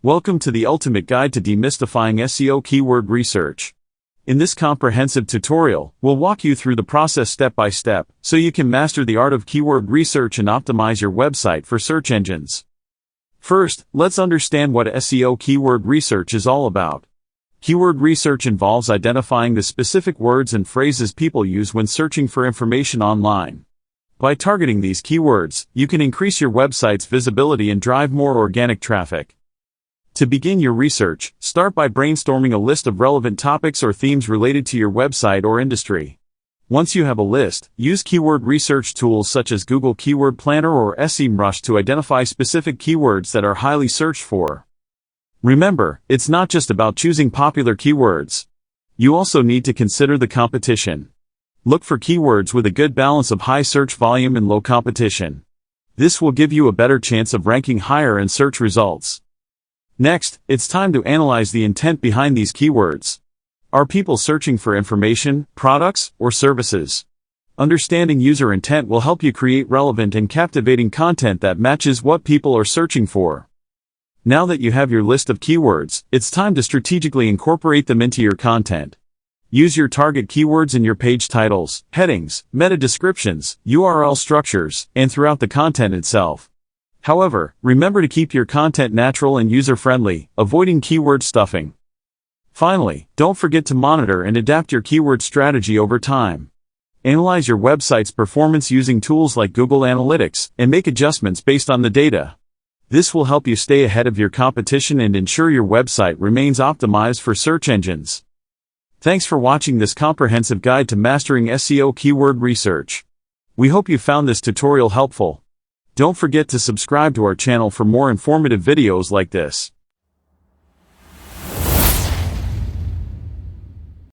Welcome to the ultimate guide to demystifying SEO keyword research. In this comprehensive tutorial, we'll walk you through the process step by step, so you can master the art of keyword research and optimize your website for search engines. First, let's understand what SEO keyword research is all about. Keyword research involves identifying the specific words and phrases people use when searching for information online. By targeting these keywords, you can increase your website's visibility and drive more organic traffic. To begin your research, start by brainstorming a list of relevant topics or themes related to your website or industry. Once you have a list, use keyword research tools such as Google Keyword Planner or SEMrush to identify specific keywords that are highly searched for. Remember, it's not just about choosing popular keywords. You also need to consider the competition. Look for keywords with a good balance of high search volume and low competition. This will give you a better chance of ranking higher in search results. Next, it's time to analyze the intent behind these keywords. Are people searching for information, products, or services? Understanding user intent will help you create relevant and captivating content that matches what people are searching for. Now that you have your list of keywords, it's time to strategically incorporate them into your content. Use your target keywords in your page titles, headings, meta descriptions, URL structures, and throughout the content itself. However, remember to keep your content natural and user-friendly, avoiding keyword stuffing. Finally, don't forget to monitor and adapt your keyword strategy over time. Analyze your website's performance using tools like Google Analytics, and make adjustments based on the data. This will help you stay ahead of your competition and ensure your website remains optimized for search engines. Thanks for watching this comprehensive guide to mastering SEO keyword research. We hope you found this tutorial helpful. Don't forget to subscribe to our channel for more informative videos like this.